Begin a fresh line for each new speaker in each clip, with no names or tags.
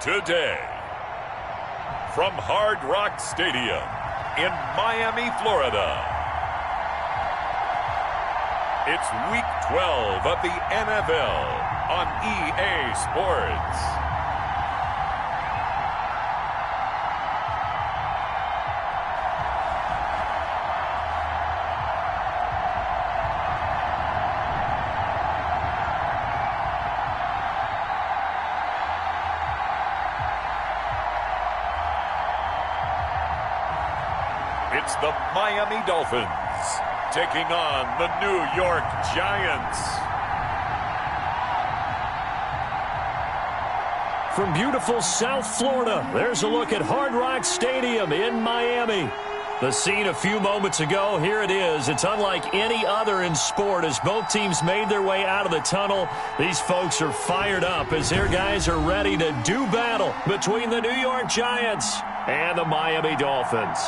today. From Hard Rock Stadium in Miami, Florida, it's Week 12 of the NFL on EA Sports. It's the Miami Dolphins taking on the New York Giants.
From beautiful South Florida, there's a look at Hard Rock Stadium in Miami. The scene a few moments ago, here it is. It's unlike any other in sport as both teams made their way out of the tunnel. These folks are fired up as their guys are ready to do battle between the New York Giants and the Miami Dolphins.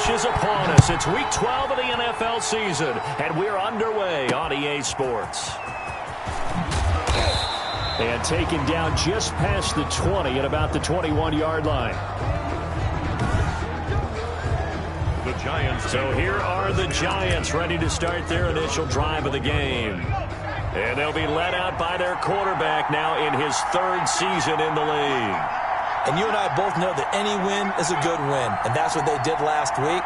Is upon us. It's Week 12 of the NFL season, and we're underway on EA Sports. And taken down just past the 20 at about the 21-yard line.
The Giants.
So here are the Giants ready to start their initial drive of the game. And they'll be led out by their quarterback now in his third season in the league.
And you and I both know that any win is a good win, and that's what they did last week.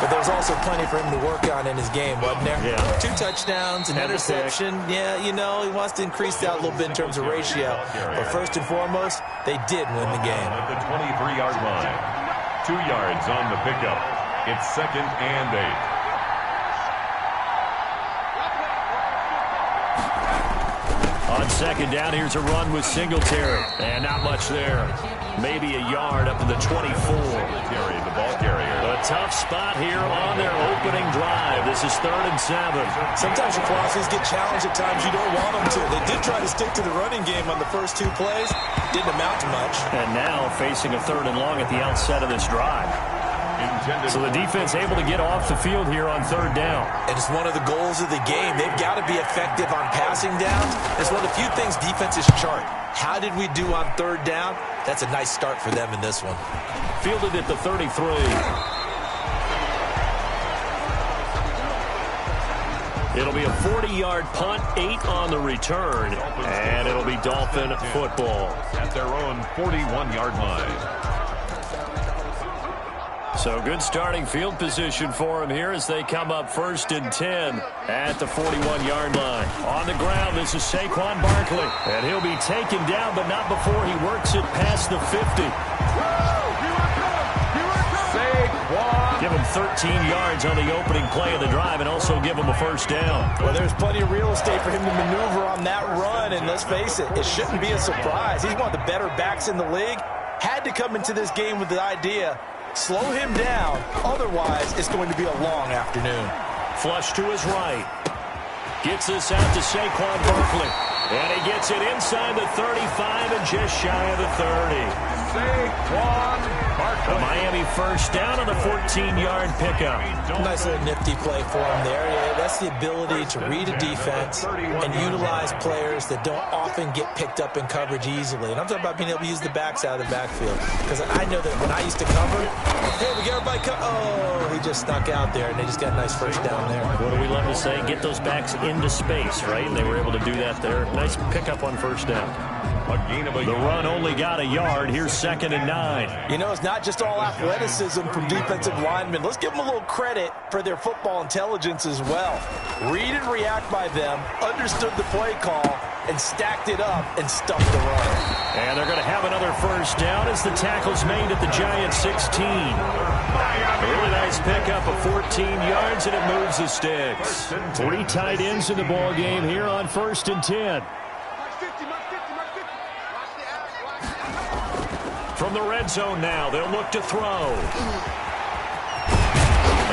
But there was also plenty for him to work on in his game, wasn't there?
Yeah.
2 touchdowns, an interception. Yeah, you know, he wants to increase that a little bit in terms of ratio. But first and foremost, they did win the game.
At the 23-yard line, 2 yards on the pickup. It's 2nd and 8.
On second down, here's a run with Singletary. And not much there. Maybe a yard up to the 24.
Singletary, the ball carrier.
A tough spot here on their opening drive. This is 3rd and 7.
Sometimes your crosses get challenged at times you don't want them to. They did try to stick to the running game on the first 2 plays. Didn't amount to much.
And now facing a 3rd and long at the outset of this drive. So the defense able to get off the field here on 3rd down.
And it's one of the goals of the game. They've got to be effective on passing downs. It's one of the few things defenses chart. How did we do on 3rd down? That's a nice start for them in this one.
Fielded at the 33. It'll be a 40-yard punt, 8 on the return, and it'll be Dolphin football.
At their own 41-yard line.
So good starting field position for him here as they come up 1st and 10 at the 41-yard line. On the ground, this is Saquon Barkley, and he'll be taken down, but not before he works it past the 50.
Saquon.
Give him 13 yards on the opening play of the drive and also give him a 1st down.
Well, there's plenty of real estate for him to maneuver on that run, and let's face it, it shouldn't be a surprise. He's one of the better backs in the league. Had to come into this game with the idea, slow him down, otherwise it's going to be a long afternoon.
Flush to his right. Gets this out to Saquon Barkley. And he gets it inside the 35 and just shy of the 30.
Saquon Barkley.
The Miami 1st down on the 14-yard pickup.
Nice little nifty play for him there. Yeah, that's the ability to read a defense and utilize players that don't often get picked up in coverage easily. And I'm talking about being able to use the backs out of the backfield. Because I know that when I used to cover, hey, we got everybody oh, he just snuck out there, and they just got a nice 1st down there.
What do we love to say? Get those backs into space, right? And they were able to do that there. Nice pickup on 1st down. The run only got a yard. Here's 2nd and 9.
You know, it's not just all athleticism from defensive linemen. Let's give them a little credit for their football intelligence as well. Read and react by them, understood the play call, and stacked it up and stuffed the run.
And they're going to have another 1st down as the tackle's made at the Giants 16. A really nice pickup of 14 yards, and it moves the sticks. 3 tight ends in the ball game here on 1st and 10. From the red zone now, they'll look to throw.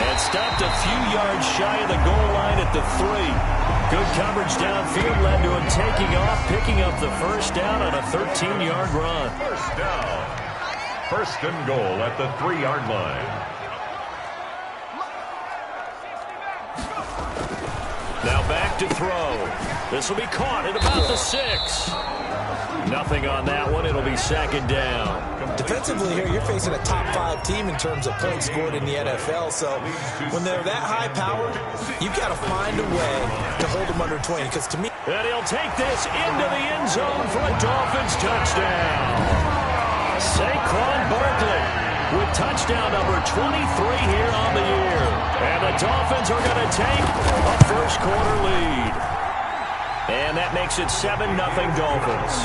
And stopped a few yards shy of the goal line at the 3. Good coverage downfield led to him taking off, picking up the first down on a 13-yard run.
First down. First and goal at the 3-yard line.
Now back to throw. This will be caught at about the 6. Nothing on that one. It'll be second down.
Defensively here, you're facing a top 5 team in terms of points scored in the NFL. So when they're that high powered, you've got to find a way to hold them under 20. Because to me,
and he'll take this into the end zone for a Dolphins touchdown. Saquon Barkley with touchdown number 23 here on the year. And the Dolphins are going to take a first quarter lead. And that makes it 7-0 Dolphins.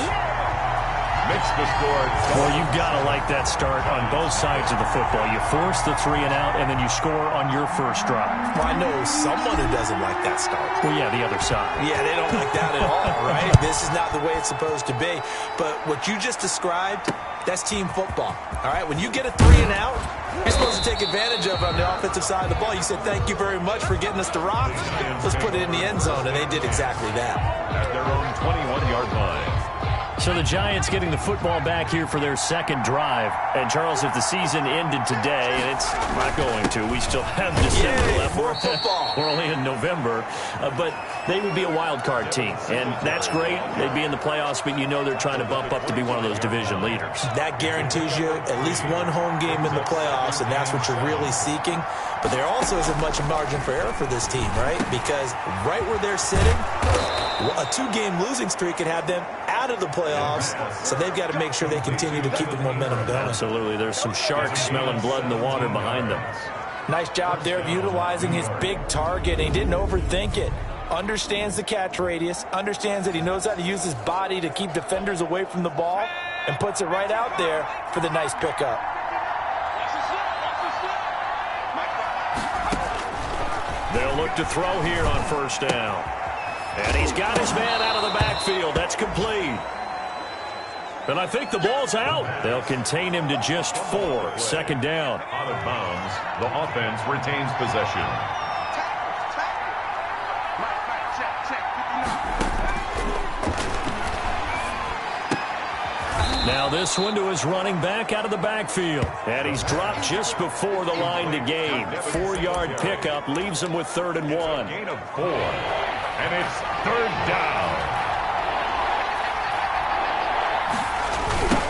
Makes the score.
Well, you've got to like that start on both sides of the football. You force the 3 and out, and then you score on your first drive.
Well, I know someone who doesn't like that start.
Well, yeah, the other side.
Yeah, they don't like that at all, right? This is not the way it's supposed to be. But what you just described, that's team football, all right? When you get a 3 and out, you're supposed to take advantage of it on the offensive side of the ball. You said, thank you very much for getting us to rock. Let's put it in the end zone, and they did exactly that.
At their own 21-yard line.
So the Giants getting the football back here for their second drive. And, Charles, if the season ended today, and it's not going to, we still have December left.
More football.
We're only in November. But they would be a wild card team. And that's great. They'd be in the playoffs, but you know they're trying to bump up to be one of those division leaders.
That guarantees you at least one home game in the playoffs, and that's what you're really seeking. But there also isn't much margin for error for this team, right? Because right where they're sitting, a 2-game losing streak could have them out of the playoffs, so they've got to make sure they continue to keep the momentum going.
Absolutely. There's some sharks smelling blood in the water behind them.
Nice job there of utilizing his big target. He didn't overthink it. Understands the catch radius, understands that he knows how to use his body to keep defenders away from the ball, and puts it right out there for the nice pickup.
They'll look to throw here on first down. And he's got his man out of the backfield. That's complete. And I think the ball's out. They'll contain him to just 4. Second down.
Out of bounds. The offense retains possession.
Now this one to his running back out of the backfield. And he's dropped just before the line to gain. 4-yard pickup leaves him with 3rd and 1.
Gain of 4. And it's 3rd down.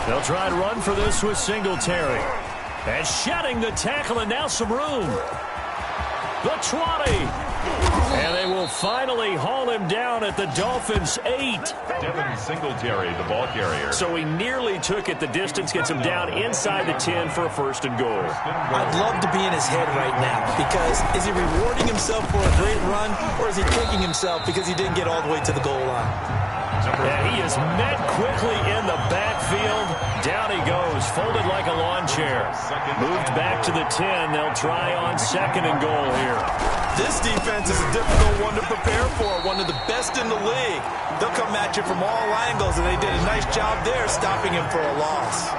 They'll try to run for this with Singletary. And shedding the tackle, and now some room. The 20. And they will finally haul him down at the Dolphins' 8.
Devin Singletary, the ball carrier.
So he nearly took it the distance, gets him down inside the 10 for a 1st and goal.
I'd love to be in his head right now, because is he rewarding himself for a great run, or is he kicking himself because he didn't get all the way to the goal line?
And he is met quickly in the backfield. Down he goes, folded like a lawn chair. Moved back to the 10. They'll try on 2nd and goal here.
This defense is a difficult one to prepare for, one of the best in the league. They'll come at you from all angles, and they did a nice job there stopping him for a loss.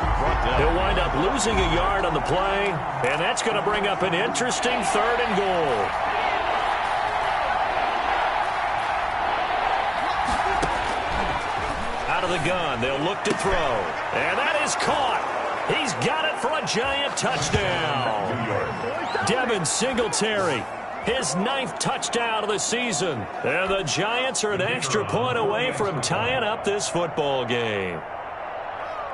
He'll wind up losing a yard on the play, and that's going to bring up an interesting 3rd and goal. Out of the gun, they'll look to throw, and that is caught. He's got it for a Giant touchdown. Devin Singletary, his 9th touchdown of the season. And the Giants are an extra point away from tying up this football game.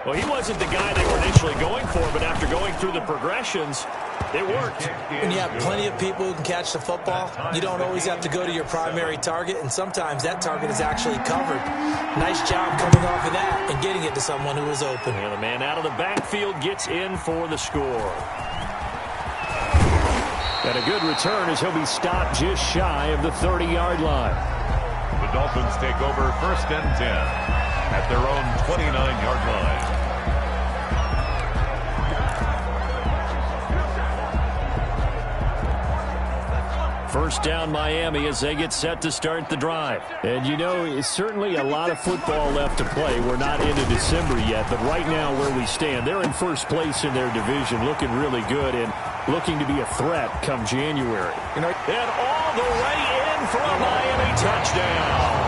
Well, he wasn't the guy they were initially going for, but after going through the progressions, it worked.
When you have plenty of people who can catch the football, you don't always have to go to your primary target, and sometimes that target is actually covered. Nice job coming off of that and getting it to someone who is open.
And the man out of the backfield gets in for the score. And a good return as he'll be stopped just shy of the 30-yard line.
The Dolphins take over 1st and 10 at their own 29-yard line.
First down Miami as they get set to start the drive.
And you know, it's certainly a lot of football left to play. We're not into December yet, but right now where we stand, they're in first place in their division, looking really good and looking to be a threat come January.
And all the way in for a Miami touchdown.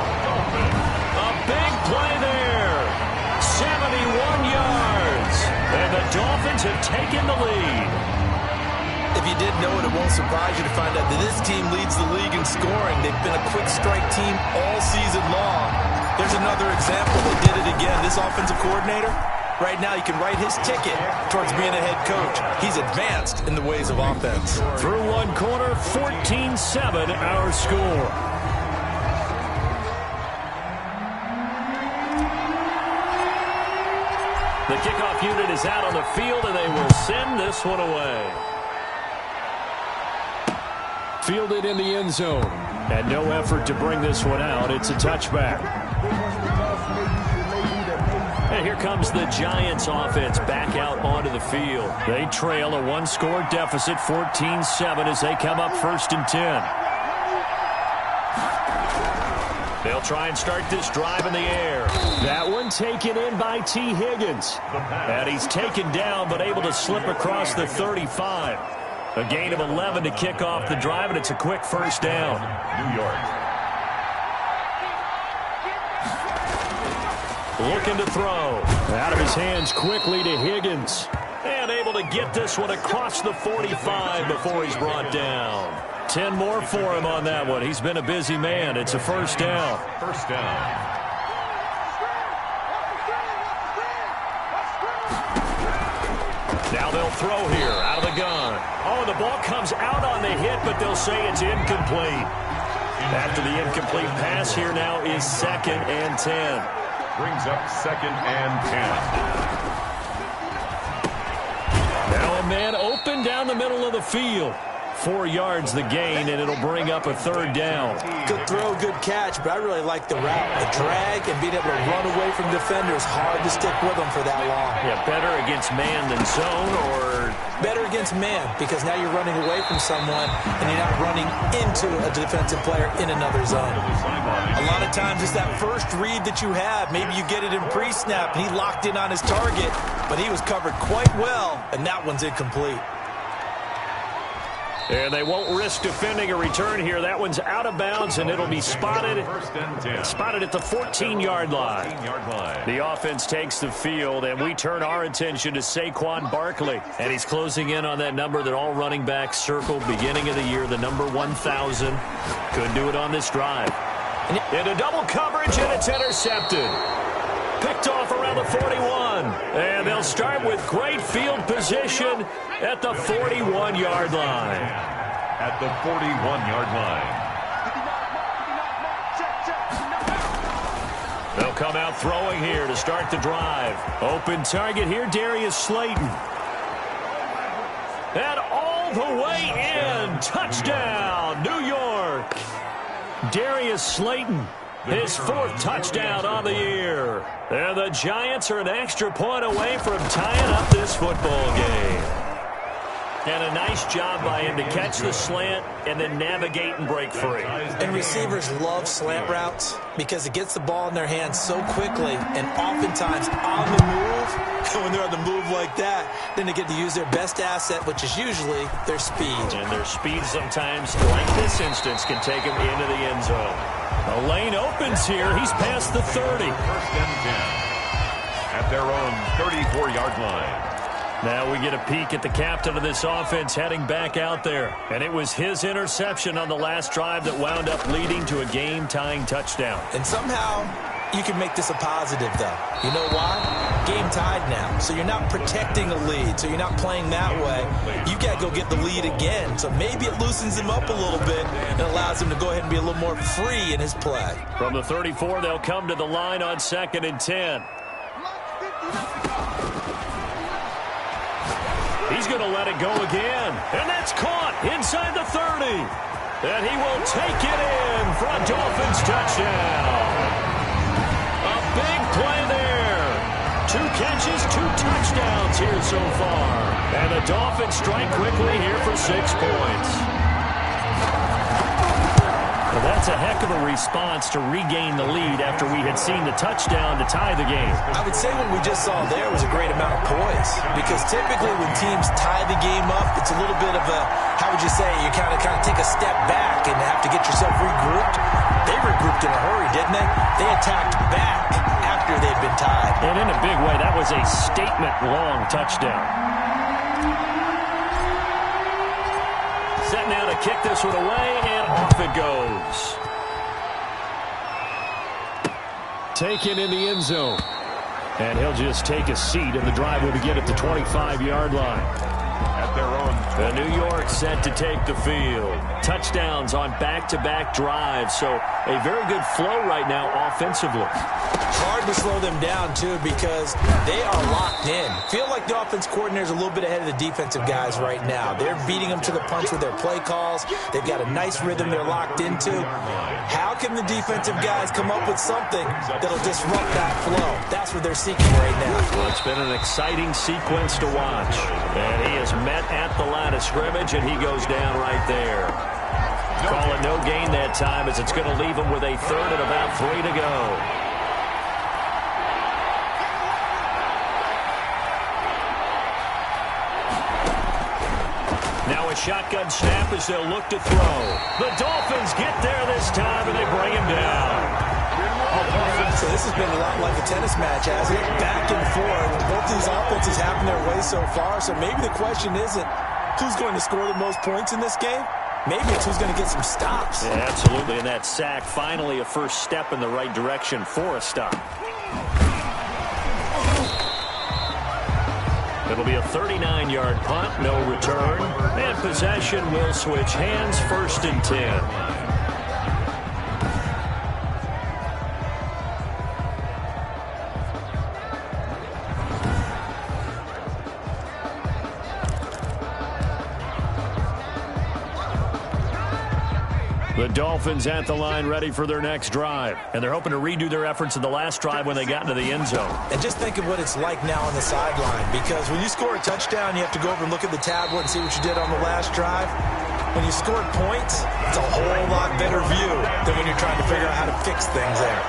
A big play there. 71 yards. And the Dolphins have taken the lead.
If you didn't know it, it won't surprise you to find out that this team leads the league in scoring. They've been a quick strike team all season long. There's another example. They did it again. This offensive coordinator, right now, you can write his ticket towards being a head coach. He's advanced in the ways of offense.
Through one quarter, 14-7 our score. The kickoff unit is out on the field, and they will send this one away.
Fielded in the end zone.
And no effort to bring this one out. It's a touchback. And here comes the Giants offense back out onto the field. They trail a one-score deficit, 14-7, as they come up 1st and 10. They'll try and start this drive in the air.
That one taken in by T. Higgins.
And he's taken down but able to slip across the 35. A gain of 11 to kick off the drive, and it's a quick first down.
New York.
Looking to throw.
Out of his hands quickly to Higgins.
And able to get this one across the 45 before he's brought down. 10 more for him on that one. He's been a busy man. It's a first down.
First down.
Now they'll throw here out of the gun. Oh, the ball comes out on the hit, but they'll say it's incomplete. After the incomplete pass, here now is 2nd and 10.
Brings up 2nd and 10.
Now a man open down the middle of the field. 4 yards the gain, and it'll bring up a 3rd down.
Good throw, good catch, but I really like the route. The drag and being able to run away from defenders, hard to stick with them for that long.
Yeah, better against man than zone, or?
Better against man, because now you're running away from someone, and you're not running into a defensive player in another zone. A lot of times it's that first read that you have. Maybe you get it in pre-snap, and he locked in on his target, but he was covered quite well, and that one's incomplete.
And they won't risk defending a return here. That one's out of bounds, and it'll be spotted at the 14-yard line. The offense takes the field, and we turn our attention to Saquon Barkley. And he's closing in on that number that all running backs circled beginning of the year, the number 1,000. Could do it on this drive. Into double coverage, and it's intercepted. Picked off around the 41. And they'll start with great field position at the 41-yard line.
At the 41-yard line.
They'll come out throwing here to start the drive. Open target here, Darius Slayton. And all the way in. Touchdown, New York. Darius Slayton. His 4th touchdown on the year. And the Giants are an extra point away from tying up this football game. And a nice job by him to catch the slant and then navigate and break free.
And receivers love slant routes because it gets the ball in their hands so quickly, and oftentimes on the move. When they're on the move like that, then they get to use their best asset, which is usually their speed.
And their speed sometimes, like this instance, can take them into the end zone. A lane opens here. He's past the 30.
1st and 10. At their own 34-yard line.
Now we get a peek at the captain of this offense heading back out there. And it was his interception on the last drive that wound up leading to a game-tying touchdown.
And somehow you can make this a positive, though. You know why? Game tied now. So you're not protecting a lead. So you're not playing that way. You got to go get the lead again. So maybe it loosens him up a little bit and allows him to go ahead and be a little more free in his play.
From the 34, they'll come to the line on 2nd and 10. He's going to let it go again. And that's caught inside the 30. And he will take it in for a Dolphins touchdown. A big play there. 2 catches, 2 touchdowns here so far. And the Dolphins strike quickly here for 6 points. That's a heck of a response to regain the lead after we had seen the touchdown to tie the game.
I would say what we just saw there was a great amount of poise, because typically when teams tie the game up, it's a little bit of a, how would you say, you kind of take a step back and have to get yourself regrouped. They regrouped in a hurry, didn't they? They attacked back after they'd been tied.
And in a big way, that was a statement-long touchdown. Set now to kick this one away, and off it goes. Taken in the end zone. And he'll just take a seat, and the drive will begin at the 25-yard line.
At their own.
The New York set to take the field. Touchdowns on back-to-back drives, so a very good flow right now offensively.
Hard to slow them down, too, because they are locked in. Feel like the offense coordinator is a little bit ahead of the defensive guys right now. They're beating them to the punch with their play calls. They've got a nice rhythm they're locked into. How can the defensive guys come up with something that'll disrupt that flow? That's what they're seeking right now.
Well, it's been an exciting sequence to watch. And he is met at the line of scrimmage, and he goes down right there. Call it no gain that time, as it's going to leave him with a third and about 3 to go. Now a shotgun snap as they'll look to throw. The Dolphins get there this time, and they bring him down.
So this has been a lot like a tennis match, hasn't it? Back and forth. Both these offenses having their way so far, so maybe the question isn't who's going to score the most points in this game. Maybe it's who's going to get some stops.
Yeah, absolutely, and that sack finally a first step in the right direction for a stop. It'll be a 39-yard punt, no return, and possession will switch hands, 1st and 10. The Dolphins at the line ready for their next drive. And they're hoping to redo their efforts in the last drive when they got into the end zone.
And just think of what it's like now on the sideline, because when you score a touchdown, you have to go over and look at the tablet and see what you did on the last drive. When you scored points, it's a whole lot better view than when you're trying to figure out how to fix things there.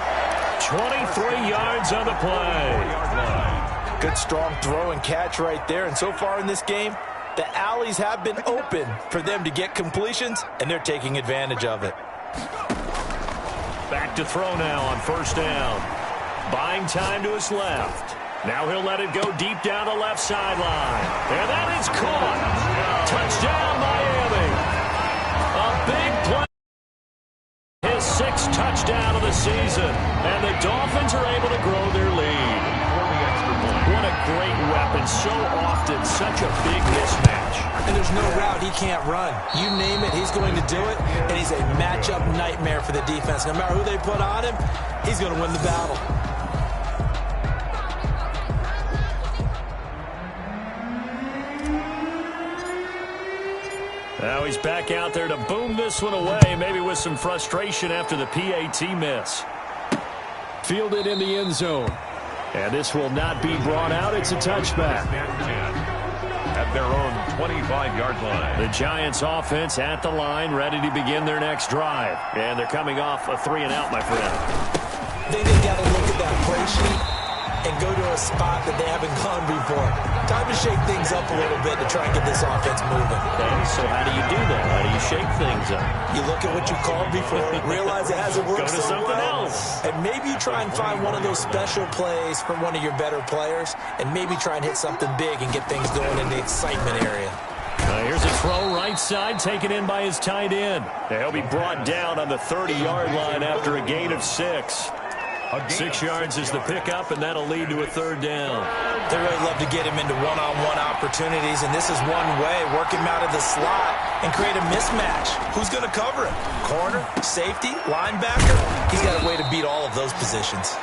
23 yards on the play.
Good strong throw and catch right there. And so far in this game, the alleys have been open for them to get completions, and they're taking advantage of it.
Back to throw now on 1st down. Buying time to his left. Now he'll let it go deep down the left sideline. And that is caught. Touchdown, Miami. A big play. His 6th touchdown of the season. And the Dolphins are able to grow their lead. What a great weapon. So often, such a big mismatch.
And there's no route he can't run. You name it, he's going to do it. And he's a matchup nightmare for the defense. No matter who they put on him, he's going to win the battle.
Now he's back out there to boom this one away, maybe with some frustration after the PAT miss.
Fielded in the end zone. And this will not be brought out. It's a touchback.
At their own 25-yard line.
The Giants offense at the line, ready to begin their next drive. And they're coming off a 3-and-out, my friend.
They got to look at that play sheet and go to a spot that they haven't gone before. Time to shake things up a little bit to try and get this offense moving.
Okay, so how do you do that? How do you shake things up?
You look at what you called before, realize it hasn't worked
Go to
so
something
well,
else.
and maybe you try and find one of those special plays from one of your better players, and maybe try and hit something big and get things going in the excitement area.
Here's a throw right side, taken in by his tight end. He'll be brought down on the 30-yard line after a gain of 6. 6 yards is the pickup, and that'll lead to a 3rd down.
They really love to get him into one-on-one opportunities, and this is one way. Work him out of the slot and create a mismatch. Who's going to cover him? Corner, safety, linebacker? He's got a way to beat all of those positions.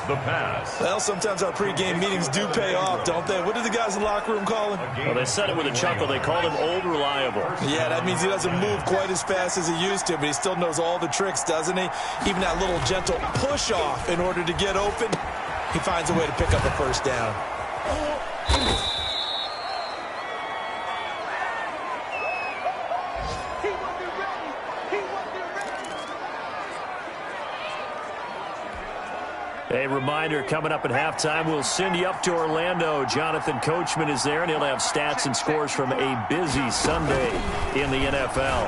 The pass.
Well, sometimes our pregame meetings do pay off, don't they? What do the guys in the locker room call him?
Well, they said it with a chuckle. They called him Old Reliable.
Yeah, that means he doesn't move quite as fast as he used to, but he still knows all the tricks, doesn't he? Even that little gentle push-off in order to get open, he finds a way to pick up a 1st down.
A reminder, coming up at halftime, we'll send you up to Orlando. Jonathan Coachman is there, and he'll have stats and scores from a busy Sunday in the NFL.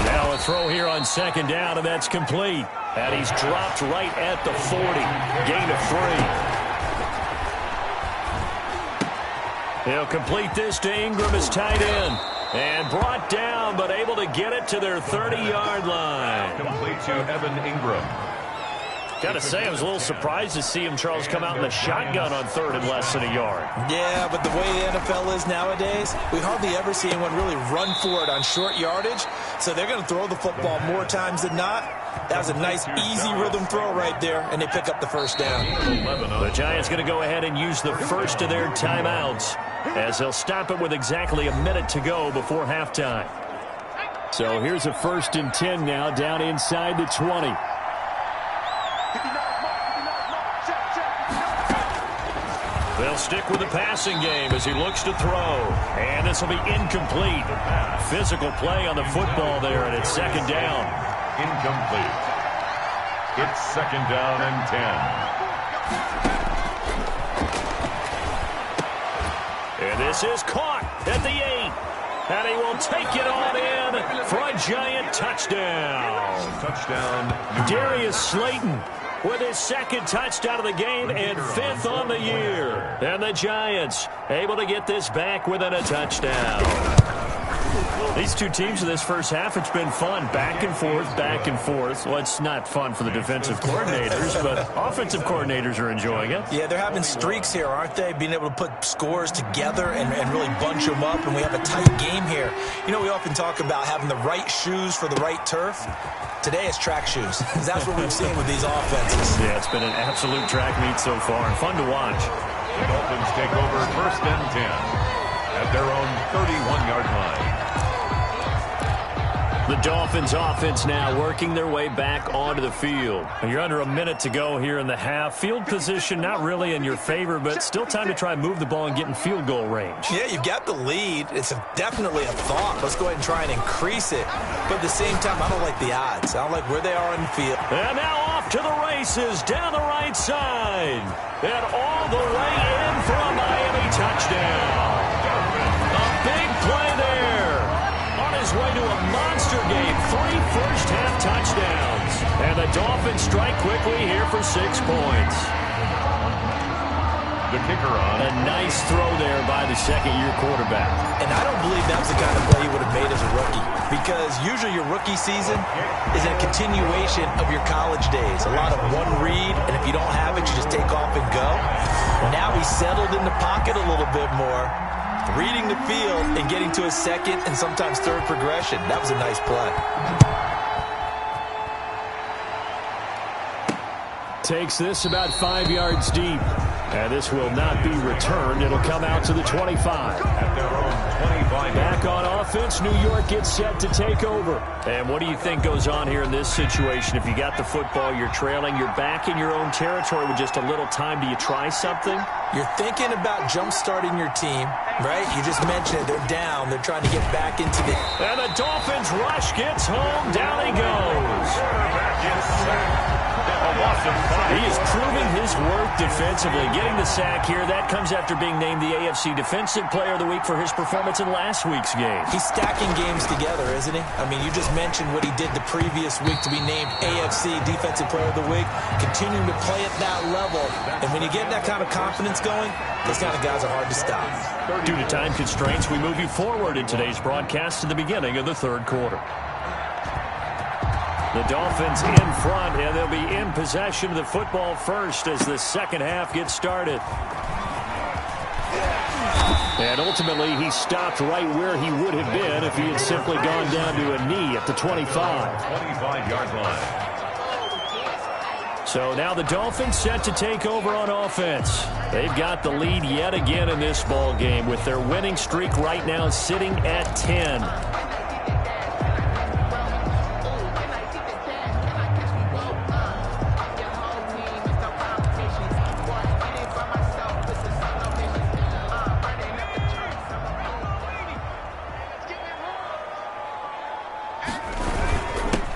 Now a throw here on second down, and that's complete. And he's dropped right at the 40. Gain of 3. He'll complete this to Ingram as tight end. And brought down, but able to get it to their 30-yard line.
Complete to Evan Ingram.
Got to say, I was a little surprised to see him, Charles, come out in the shotgun on third and less than a yard.
Yeah, but the way the NFL is nowadays, we hardly ever see anyone really run for it on short yardage. So they're going to throw the football more times than not. That was a nice, easy rhythm throw right there, and they pick up the first down.
The Giants going to go ahead and use the first of their timeouts as they'll stop it with exactly a minute to go before halftime.
So here's a 1st and 10 now, down inside the 20.
They'll stick with the passing game as he looks to throw. And this will be incomplete. Physical play on the football there, and it's second down.
Incomplete. It's second down and 10.
And this is caught at the 8. And he will take it on in for a Giant touchdown.
Touchdown.
Darius Slayton with his second touchdown of the game and 5th on the year. And the Giants able to get this back within a touchdown. These two teams in this first half, it's been fun. Back and forth, back and forth. Well, it's not fun for the defensive coordinators, but offensive coordinators are enjoying it.
Yeah, they're having streaks here, aren't they? Being able to put scores together and really bunch them up, and we have a tight game here. You know, we often talk about having the right shoes for the right turf. Today it's track shoes. That's what we've seen with these offenses.
Yeah, it's been an absolute track meet so far, and fun to watch.
The Dolphins take over 1st and 10 at their own 31-yard line.
The Dolphins offense now working their way back onto the field. You're under a minute to go here in the half. Field position not really in your favor, but still time to try and move the ball and get in field goal range.
Yeah, you've got the lead. It's definitely a thought. Let's go ahead and try and increase it. But at the same time, I don't like the odds. I don't like where they are on the field.
And now off to the races down the right side. And all the way in for a Miami touchdown. A big play there. On his way to a monster game. 3 first-half touchdowns. And the Dolphins strike quickly here for 6 points.
The kicker on.
A nice throw there by the second-year quarterback.
And I don't believe that was the kind of play he would have made as a rookie. Because usually your rookie season is a continuation of your college days. A lot of one read, and if you don't have it, you just take off and go. Now he's settled in the pocket a little bit more, reading the field and getting to a second and sometimes third progression. That was a nice play.
Takes this about 5 yards deep. And this will not be returned. It'll come out to the 25.
At their own 25.
Back on offense, New York gets set to take over.
And what do you think goes on here in this situation? If you got the football, you're trailing, you're back in your own territory with just a little time. Do you try something?
You're thinking about jump-starting your team, right? You just mentioned it. They're down. They're trying to get back into the...
And the Dolphins rush gets home. Down he goes. He is proving his worth defensively. Getting the sack here, that comes after being named the AFC Defensive Player of the Week for his performance in last week's game.
He's stacking games together, isn't he? I mean, you just mentioned what he did the previous week to be named AFC Defensive Player of the Week, continuing to play at that level. And when you get that kind of confidence going, those kind of guys are hard to stop.
Due to time constraints, we move you forward in today's broadcast to the beginning of the third quarter. The Dolphins in front, and they'll be in possession of the football first as the second half gets started. And ultimately, he stopped right where he would have been if he had simply gone down to a knee at the 25.
25-yard line.
So now the Dolphins set to take over on offense. They've got the lead yet again in this ball game with their winning streak right now sitting at 10.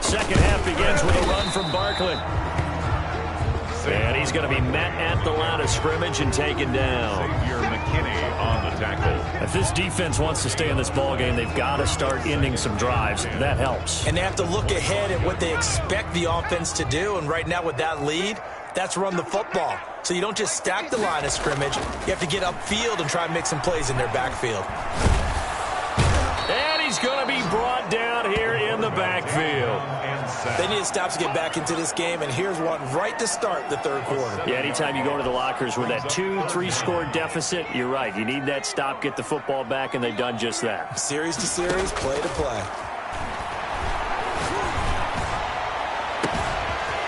Second half begins with a run from Barkley. And he's going to be met at the line of scrimmage and taken down.
McKinney on the tackle.
If this defense wants to stay in this ballgame, they've got to start ending some drives. That helps.
And they have to look ahead at what they expect the offense to do. And right now with that lead, that's run the football. So you don't just stack the line of scrimmage. You have to get upfield and try and make some plays in their backfield.
And he's going to be brought down here in the backfield.
They need to stop to get back into this game, and here's one right to start the third quarter.
Yeah, anytime you go to the lockers with that 2-3 score deficit, you're right. You need that stop, get the football back, and they've done just that.
Series to series, play to play.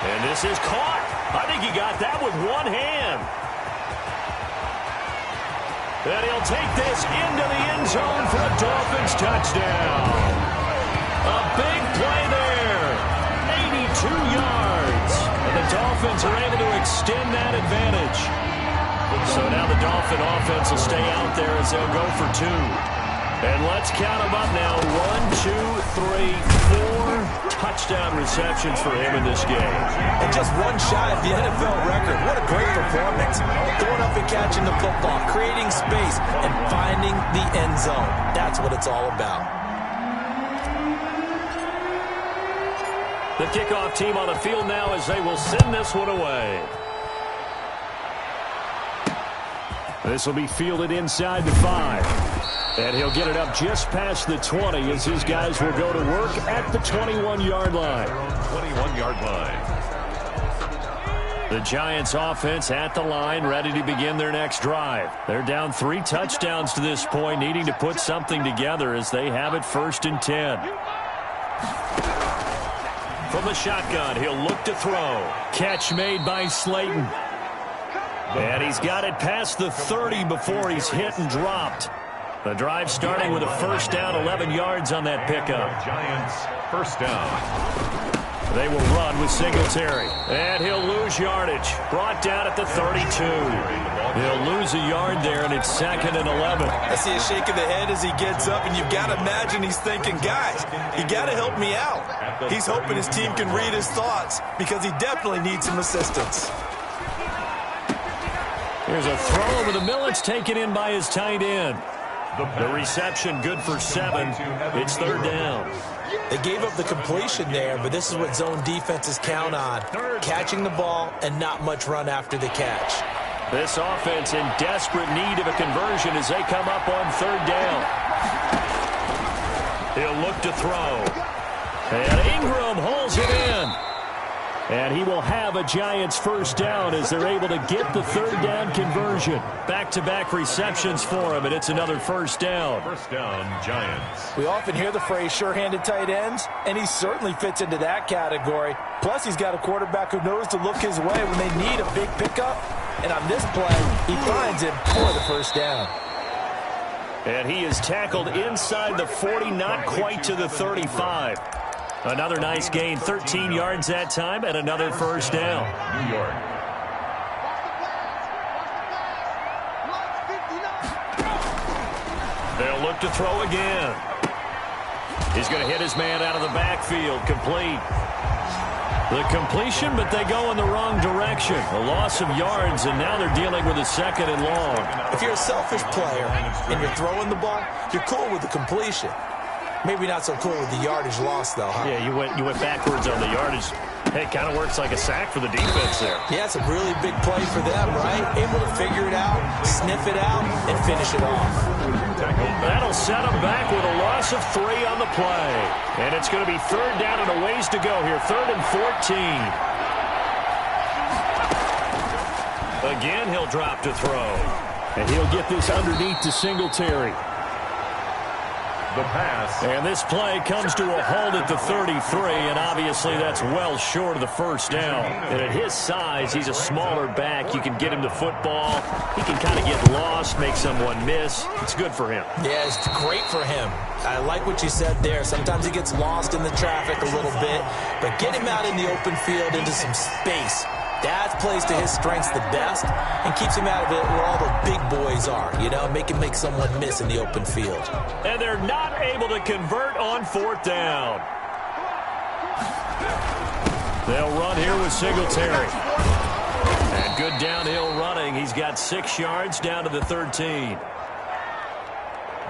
And this is caught. I think he got that with one hand. And he'll take this into the end zone for a Dolphins touchdown. A big play there. 82 yards. And the Dolphins are able to extend that advantage. So now the Dolphin offense will stay out there as they'll go for two. And let's count them up now. 1, 2, 3, 4 touchdown receptions for him in this game.
And just one shy of the NFL record. What a great performance. Going up and catching the football, creating space, and finding the end zone. That's what it's all about.
The kickoff team on the field now as they will send this one away. This will be fielded inside the 5. And he'll get it up just past the 20 as his guys will go to work at the 21-yard line.
21-yard line.
The Giants offense at the line, ready to begin their next drive. They're down 3 touchdowns to this point, needing to put something together as they have it 1st and 10. From the shotgun, he'll look to throw. Catch made by Slayton. And he's got it past the 30 before he's hit and dropped. The drive starting with a 1st down, 11 yards on that pickup.
Giants, 1st down.
They will run with Singletary. And he'll lose yardage. Brought down at the 32. He'll lose a yard there, and it's 2nd and 11.
I see a shake of the head as he gets up, and you've got to imagine he's thinking, guys, you got to help me out. He's hoping his team can read his thoughts because he definitely needs some assistance.
Here's a throw over the middle. It's taken in by his tight end. The reception good for 7. It's 3rd down.
They gave up the completion there, but this is what zone defenses count on. Catching the ball and not much run after the catch.
This offense in desperate need of a conversion as they come up on 3rd down. He'll look to throw. And Ingram holds it in. And he will have a Giants 1st down as they're able to get the 3rd down conversion. Back-to-back receptions for him, and it's another 1st down.
1st down, Giants.
We often hear the phrase sure-handed tight ends, and he certainly fits into that category. Plus, he's got a quarterback who knows to look his way when they need a big pickup. And on this play, he finds him for the 1st down.
And he is tackled inside the 40, not quite to the 35. Another nice gain, 13 yards that time, and another 1st down.
New York.
They'll look to throw again. He's going to hit his man out of the backfield, complete. The completion, but they go in the wrong direction. A loss of yards, and now they're dealing with a 2nd and long.
If you're a selfish player and you're throwing the ball, you're cool with the completion. Maybe not so cool with the yardage loss, though, huh?
Yeah, you went backwards on the yardage. Hey, it kind of works like a sack for the defense there.
Yeah, it's a really big play for them, right? Able to figure it out, sniff it out, and finish it off.
That'll set them back with a loss of 3 on the play. And it's going to be 3rd down and a ways to go here. 3rd and 14. Again, he'll drop to throw.
And he'll get this underneath to Singletary.
The pass.
And this play comes to a halt at the 33, and obviously that's well short of the 1st down. And at his size, he's a smaller back. You can get him the football. He can kind of get lost, make someone miss. It's good for him.
Yeah, it's great for him. I like what you said there. Sometimes he gets lost in the traffic a little bit, but get him out in the open field into some space. That plays to his strengths the best and keeps him out of it where all the big boys are, you know, make someone miss in the open field.
And they're not able to convert on 4th down. They'll run here with Singletary. good downhill running. He's got 6 yards down to the 13.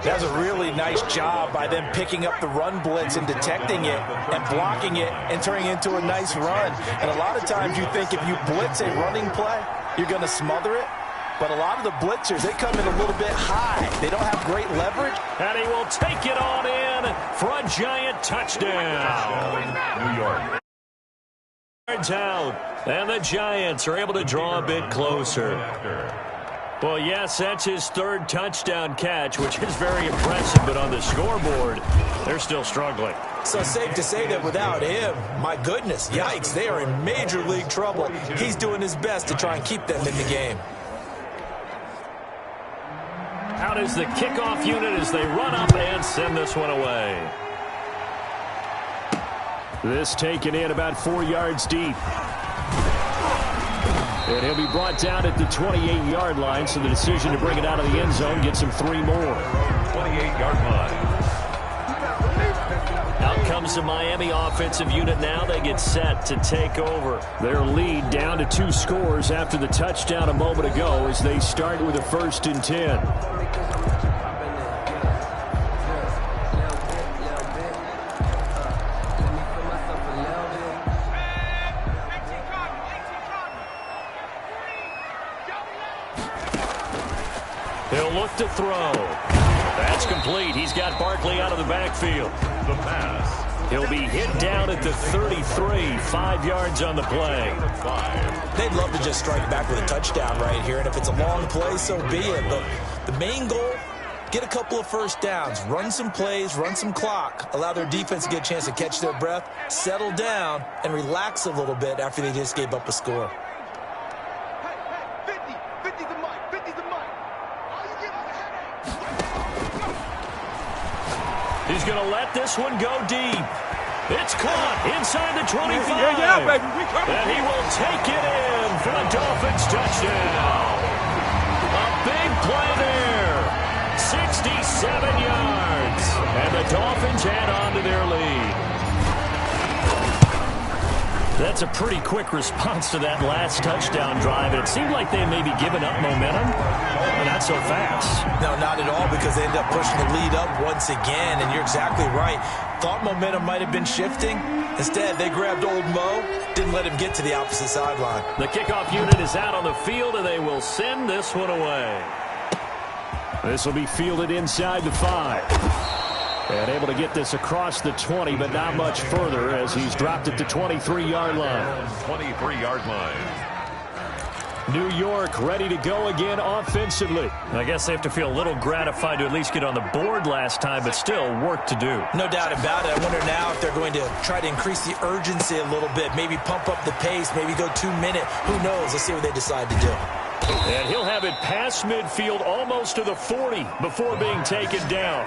That's a really nice job by them picking up the run blitz and detecting it and blocking it and turning it into a nice run. And a lot of times you think if you blitz a running play, you're going to smother it. But a lot of the blitzers, they come in a little bit high. They don't have great leverage.
And he will take it on in for a giant touchdown.
New York.
Yards out. And the Giants are able to draw a bit closer. Well, yes, that's his 3rd touchdown catch, which is very impressive. But on the scoreboard, they're still struggling.
So safe to say that without him, my goodness, yikes, they are in major league trouble. He's doing his best to try and keep them in the game.
Out is the kickoff unit as they run up and send this one away.
This taken in about 4 yards deep. And he'll be brought down at the 28-yard line, so the decision to bring it out of the end zone gets him 3 more.
28-yard line.
Out comes the Miami offensive unit now. They get set to take over.
Their lead down to 2 scores after the touchdown a moment ago as they start with a 1st and 10.
He'll look to throw. That's complete. He's got Barkley out of the backfield.
The pass.
He'll be hit down at the 33, 5 yards on the play.
5.
They'd love to just strike back with a touchdown right here, and if it's a long play, so be it. But the main goal, get a couple of 1st downs, run some plays, run some clock, allow their defense to get a chance to catch their breath, settle down, and relax a little bit after they just gave up a score.
He's going to let this one go deep. It's caught inside the 25.
Baby.
And he will take it in for a Dolphins touchdown. A big play there. 67 yards. And the Dolphins add on to their lead. That's a pretty quick response to that last touchdown drive. And it seemed like they may be giving up momentum, but not so fast.
No, not at all, because they end up pushing the lead up once again. And you're exactly right. Thought momentum might have been shifting. Instead, they grabbed old Mo, didn't let him get to the opposite sideline.
The kickoff unit is out on the field, and they will send this one away.
This will be fielded inside the 5. And able to get this across the 20, but not much further as he's dropped at the 23-yard line.
23-yard line.
New York ready to go again offensively.
I guess they have to feel a little gratified to at least get on the board last time, but still work to do.
No doubt about it. I wonder now if they're going to try to increase the urgency a little bit, maybe pump up the pace, maybe go 2-minute. Who knows? Let's see what they decide to do.
And he'll have it past midfield almost to the 40 before being taken down.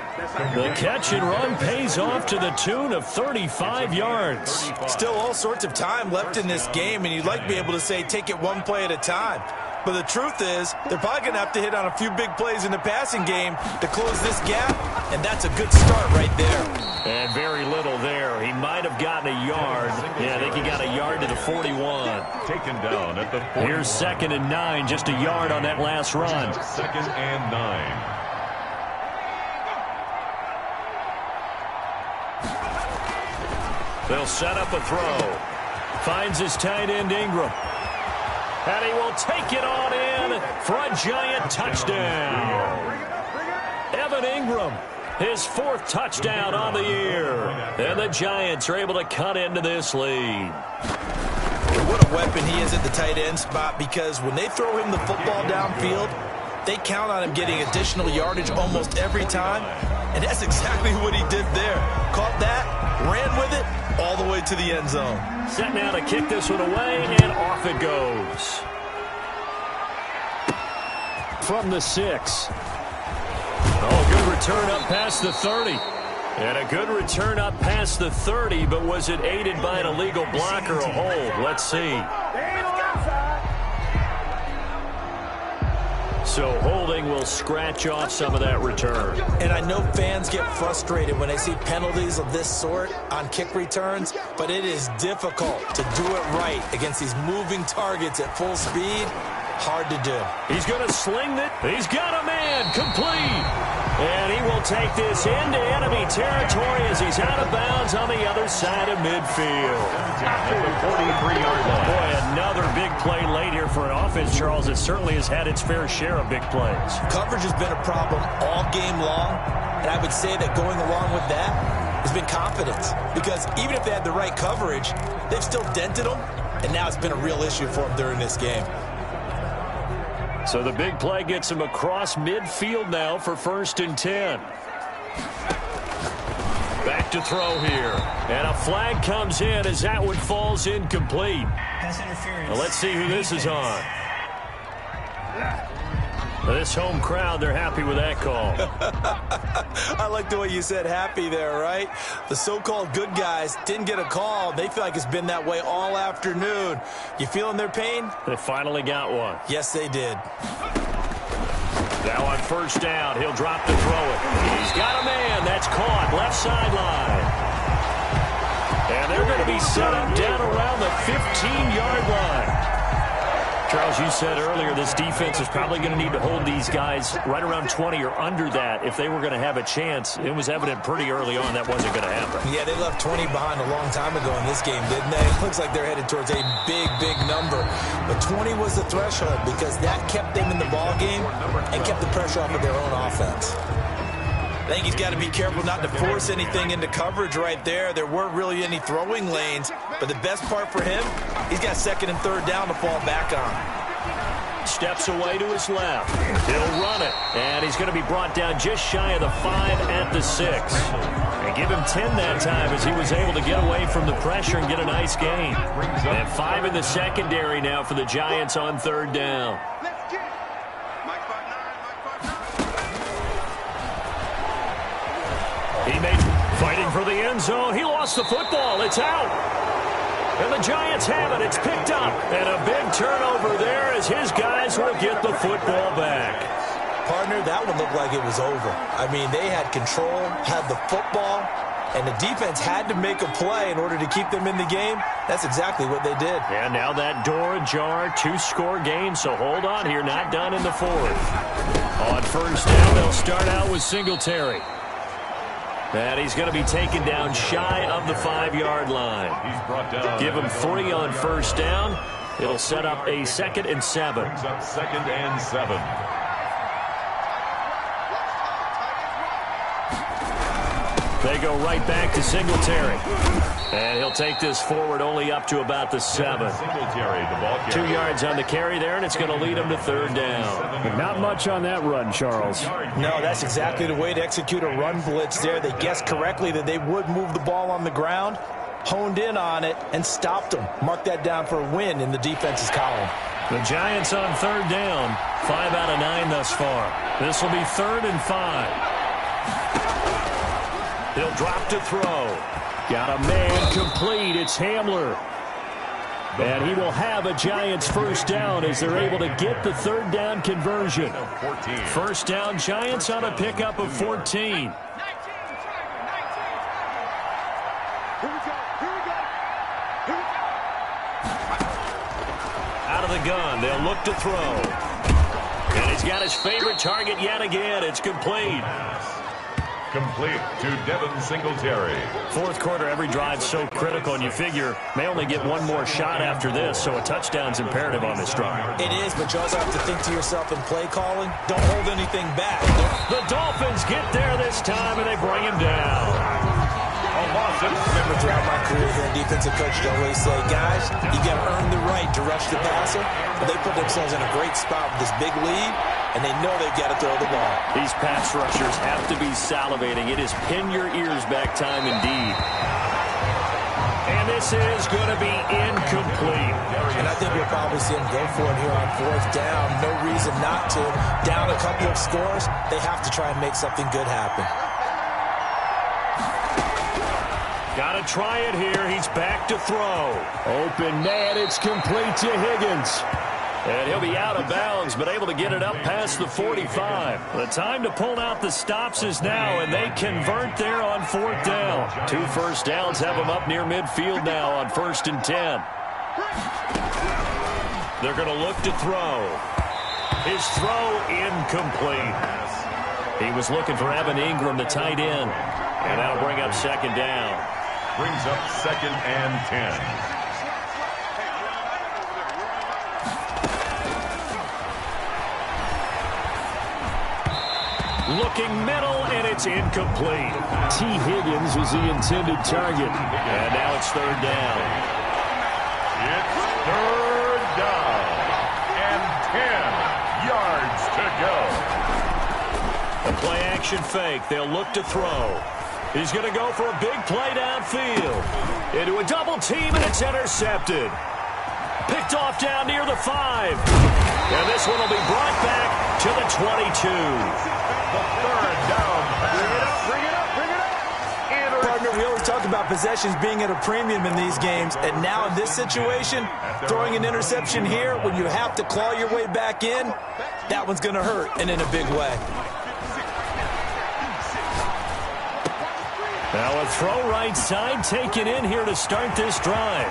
The catch and run pays off to the tune of 35 yards.
Still all sorts of time left in this game, and you'd like to be able to say take it one play at a time. But the truth is, they're probably going to have to hit on a few big plays in the passing game to close this gap, and that's a good start right there.
And very little there. He might have gotten a yard. Yeah, I think he got a yard to the 41.
Taken down at the 41.
Here's 2nd and 9, just a yard on that last run.
2nd and 9.
They'll set up a throw. Finds his tight end Ingram. And he will take it on in for a giant touchdown. Evan Ingram, his 4th touchdown on the year. And the Giants are able to cut into this lead.
What a weapon he is at the tight end spot, because when they throw him the football downfield, they count on him getting additional yardage almost every time. And that's exactly what he did there. Caught that, ran with it, all the way to the end zone.
Set now to kick this one away, and off it goes.
From the 6.
Oh, good return up past the 30. And a good return up past the 30, but was it aided by an illegal block or a hold? Let's see. So holding will scratch off some of that return.
And I know fans get frustrated when they see penalties of this sort on kick returns, but it is difficult to do it right against these moving targets at full speed. Hard to do.
He's going to sling it. He's got a man. Complete. And he will take this into enemy territory as he's out of bounds on the other side of midfield. Boy, another big play late here for an offense, Charles. It certainly has had its fair share of big plays.
Coverage has been a problem all game long, and I would say that going along with that has been confidence. Because even if they had the right coverage, they've still dented them, and now it's been a real issue for them during this game.
So the big play gets him across midfield now for 1st and 10. Back to throw here. And a flag comes in as that one falls incomplete.
Pass interference.
Now let's see who this is on. This home crowd, they're happy with that call.
I like the way you said happy there, right? The so-called good guys didn't get a call. They feel like it's been that way all afternoon. You feeling their pain?
They finally got one.
Yes, they did.
Now on 1st down, he'll drop to throw it. He's got a man. That's caught. Left sideline. And they're going to be set up down around the 15-yard line. Charles, you said earlier this defense is probably going to need to hold these guys right around 20 or under that if they were going to have a chance. It was evident pretty early on that wasn't going to happen.
Yeah, they left 20 behind a long time ago in this game, didn't they? It looks like they're headed towards a big, big number. But 20 was the threshold because that kept them in the ball game and kept the pressure off of their own offense. I think he's got to be careful not to force anything into coverage right there. There weren't really any throwing lanes, but the best part for him, he's got 2nd and 3rd down to fall back on.
Steps away to his left. He'll run it, and he's going to be brought down just shy of the 5 at the 6. And give him 10 that time as he was able to get away from the pressure and get a nice gain. And 5 in the secondary now for the Giants on 3rd down. He made fighting for the end zone. He lost the football. It's out. And the Giants have it. It's picked up. And a big turnover there as his guys will get the football back.
Partner, that one looked like it was over. I mean, they had control, had the football, and the defense had to make a play in order to keep them in the game. That's exactly what they did.
And now that door ajar, 2-score game. So hold on here. Not done in the 4th. On 1st down, they'll start out with Singletary. And he's going to be taken down shy of the 5-yard line. Give him 3 on 1st down. It'll set up a 2nd and 7.
2nd and 7.
They go right back to Singletary. And he'll take this forward only up to about the 7. 2 yards on the carry there, and it's going to lead him to 3rd down.
Not much on that run, Charles.
No, that's exactly the way to execute a run blitz there. They guessed correctly that they would move the ball on the ground, honed in on it, and stopped them. Mark that down for a win in the defense's column.
The Giants on 3rd down. 5 out of 9 thus far. This will be 3rd and 5. He'll drop to throw. Got a man complete. It's Hamler. And he will have a Giants 1st down as they're able to get the 3rd down conversion. 1st down, Giants on a pickup of 14. Out of the gun, they'll look to throw. And he's got his favorite target yet again. It's complete.
Complete to Devin Singletary.
4th quarter, every drive so critical, and you figure may only get one more shot after this, so a touchdown's imperative on this drive.
It is, but you also have to think to yourself in play calling, don't hold anything back.
The Dolphins get there this time, and they bring him down.
Remember, throughout my career here in defensive coach, I always say, guys, you got to earn the right to rush the passer, but they put themselves in a great spot with this big lead, and they know they've got to throw the ball.
These pass rushers have to be salivating. It is pin your ears back time indeed. And this is going to be incomplete.
And I think we'll probably see them go for it here on 4th down. No reason not to. Down a couple of scores, they have to try and make something good happen.
Got to try it here. He's back to throw. Open man. It's complete to Higgins. And he'll be out of bounds, but able to get it up past the 45. The time to pull out the stops is now, and they convert there on 4th down. 2 1st downs have them up near midfield now on 1st and 10. They're going to look to throw. His throw incomplete. He was looking for Evan Ingram, the tight end. And that'll bring up second down.
Brings up 2nd and 10.
Looking middle, and it's incomplete.
T. Higgins was the intended target.
And now it's third down.
It's third down. And 10 yards to go.
The play action fake. They'll look to throw. He's going to go for a big play downfield. Into a double team, and it's intercepted. Picked off down near the 5. And this one will be brought back to the 22.
The third down pass. Bring it up.
Partner, we always talk about possessions being at a premium in these games, and now in this situation, throwing an interception here when you have to claw your way back in, that one's going to hurt, and in a big way.
Now a throw right side taken in here to start this drive.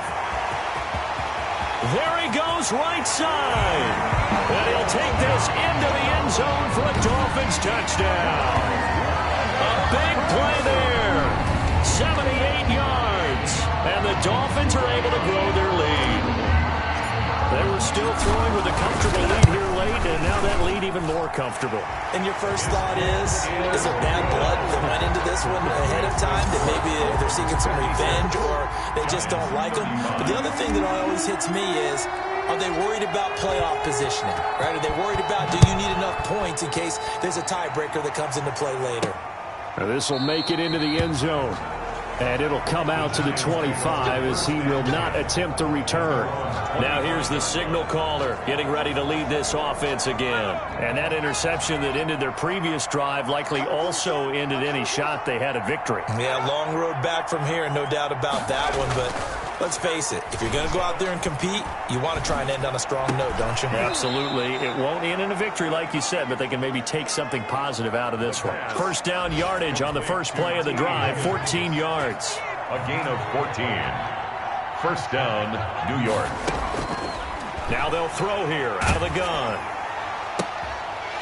There he goes right side. And he'll take this into the end zone for a Dolphins touchdown. A big play there. 78 yards. And the Dolphins are able to grow their lead. They were still throwing with a comfortable lead here late, and now that lead even more comfortable.
And your first thought is there bad blood that went into this one ahead of time, that maybe they're seeking some revenge or they just don't like them? But the other thing that always hits me is, are they worried about playoff positioning? Right? Are they worried about, do you need enough points in case there's a tiebreaker that comes into play later?
This will make it into the end zone. And it'll come out to the 25 as he will not attempt to return.
Now here's the signal caller getting ready to lead this offense again. And that interception that ended their previous drive likely also ended any shot they had at victory.
Yeah, long road back from here, no doubt about that one. But let's face it, if you're going to go out there and compete, you want to try and end on a strong note, don't you?
Absolutely. It won't end in a victory like you said, but they can maybe take something positive out of this one. First down yardage on the first play of the drive, 14 yards.
A gain of 14. First down, New York.
Now they'll throw here out of the gun.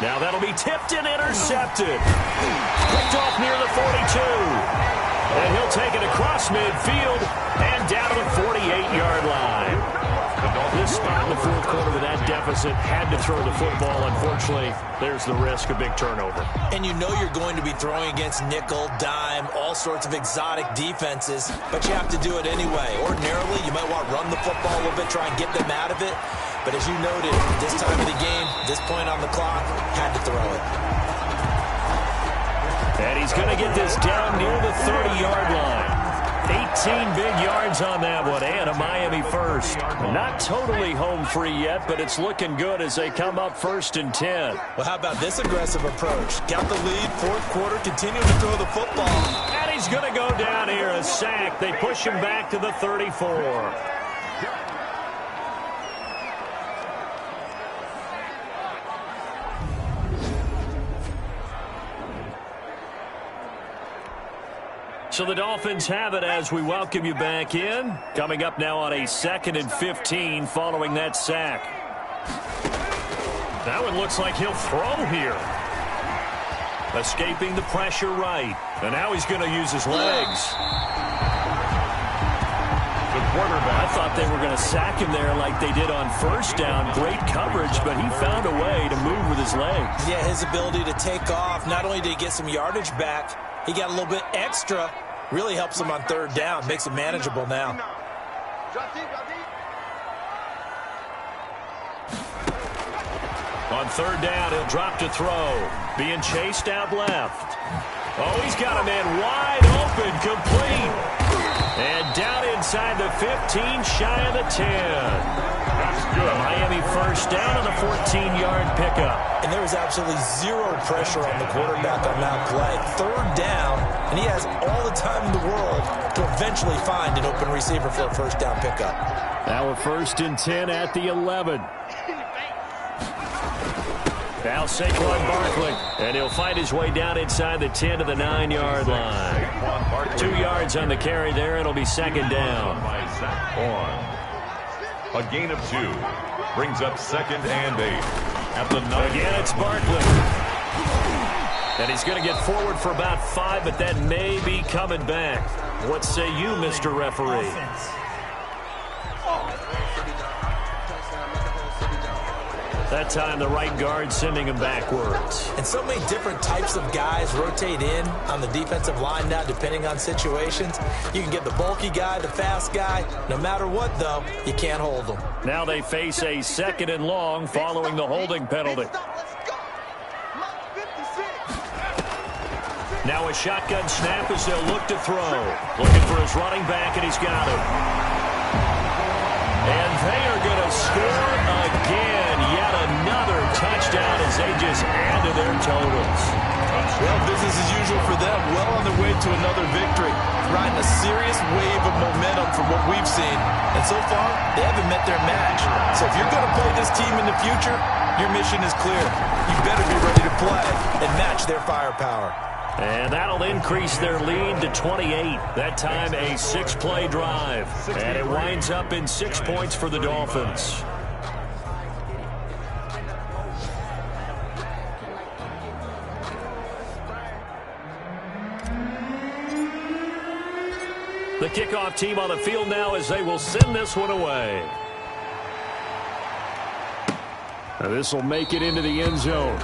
Now that'll be tipped and intercepted. Picked off near the 42. And he'll take it across midfield and down to the 48-yard line. This spot in the fourth quarter with that deficit had to throw the football. Unfortunately, there's the risk of big turnover.
And you know you're going to be throwing against nickel, dime, all sorts of exotic defenses, but you have to do it anyway. Ordinarily, you might want to run the football a little bit, try and get them out of it. But as you noted, this time of the game, this point on the clock, had to throw it.
And he's going to get this down near the 30-yard line. 18 big yards on that one, and a Miami first. Not totally home free yet, but it's looking good as they come up 1st and 10.
Well, how about this aggressive approach? Got the lead, fourth quarter, continue to throw the football.
And he's going to go down here, a sack. They push him back to the 34. So the Dolphins have it as we welcome you back in. Coming up now on a 2nd and 15 following that sack. That one looks like he'll throw here. Escaping the pressure right. And now he's going to use his legs.
The quarterback.
I thought they were going to sack him there like they did on first down. Great coverage, but he found a way to move with his legs.
Yeah, his ability to take off. Not only did he get some yardage back, he got a little bit extra. Really helps him on third down. Makes it manageable now.
On third down, he'll drop to throw. Being chased out left. Oh, he's got a man wide open, complete. And down inside the 15, shy of the 10.
That's good.
Miami first down on the 14-yard pickup.
And there was absolutely zero pressure on the quarterback on that play. Third down, and he has all the time in the world to eventually find an open receiver for a first down pickup.
Now a 1st and 10 at the 11.
Now Saquon Barkley, and he'll find his way down inside the 10 to the 9-yard line. 2 yards on the carry there. It'll be second down.
A gain of 2. Brings up 2nd and 8. At the 9.
Again, it's Barkley. And he's going to get forward for about 5, but that may be coming back. What say you, Mr. Referee? That time, the right guard sending him backwards.
And so many different types of guys rotate in on the defensive line now, depending on situations. You can get the bulky guy, the fast guy. No matter what, though, you can't hold them.
Now they face a 2nd and long following the holding penalty. Now a shotgun snap as they'll look to throw. Looking for his running back, and he's got him. And they are going to score again. Yet another touchdown as they just add to their totals.
Well, business as usual for them. Well on their way to another victory. Riding a serious wave of momentum from what we've seen. And so far, they haven't met their match. So if you're going to play this team in the future, your mission is clear. You better be ready to play and match their firepower.
And that'll increase their lead to 28. That time a 6-play drive. And it winds up in 6 points for the Dolphins. The kickoff team on the field now as they will send this one away.
Now this will make it into the end zone.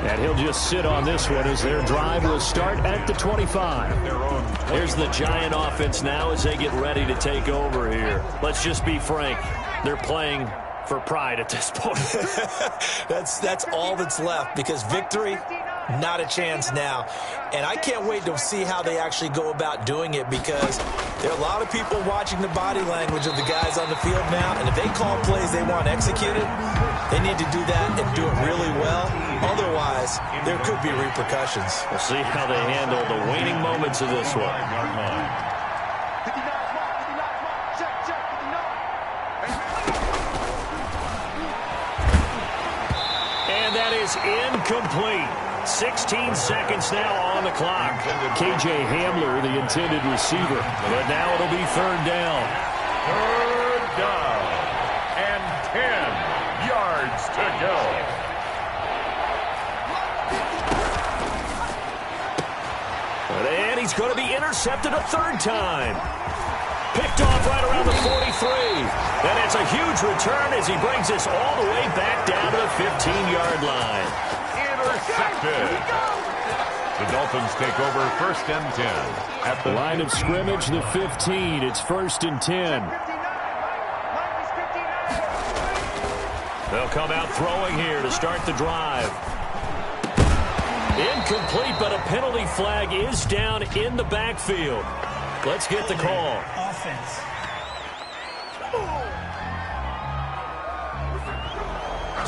And he'll just sit on this one as their drive will start at the 25.
Here's the Giant offense now as they get ready to take over here. Let's just be frank. They're playing for pride at this point.
That's all that's left, because victory, not a chance now. And I can't wait to see how they actually go about doing it, because there are a lot of people watching the body language of the guys on the field now, and if they call plays they want executed, they need to do that and do it really well. Otherwise, there could be repercussions.
We'll see how they handle the waning moments of this one. And that is incomplete. 16 seconds now on the clock.
KJ Hamler, the intended receiver.
But now it'll be 3rd down.
3rd down. And 10 yards to go.
And he's going to be intercepted a 3rd time. Picked off right around the 43. And it's a huge return as he brings this all the way back down to the 15-yard line.
Intercepted. The Dolphins take over 1st and 10. At the
Line of scrimmage, the 15. It's 1st and 10.
They'll come out throwing here to start the drive. Incomplete, but a penalty flag is down in the backfield. Let's get the call.
Offense.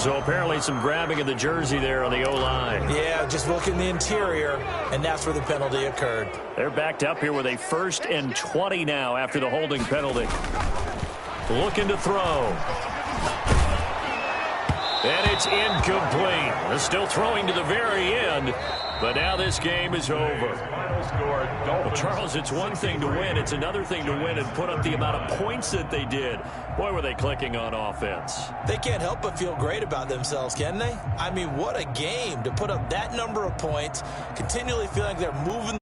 So apparently some grabbing of the jersey there on the O-line.
Yeah, just look in the interior, and that's where the penalty occurred.
They're backed up here with a 1st and 20 now after the holding penalty. Looking to throw. And it's incomplete. They're still throwing to the very end, but now this game is over. Well, Charles, it's one thing to win. It's another thing to win and put up the amount of points that they did. Boy, were they clicking on offense.
They can't help but feel great about themselves, can they? I mean, what a game to put up that number of points, continually feeling like they're moving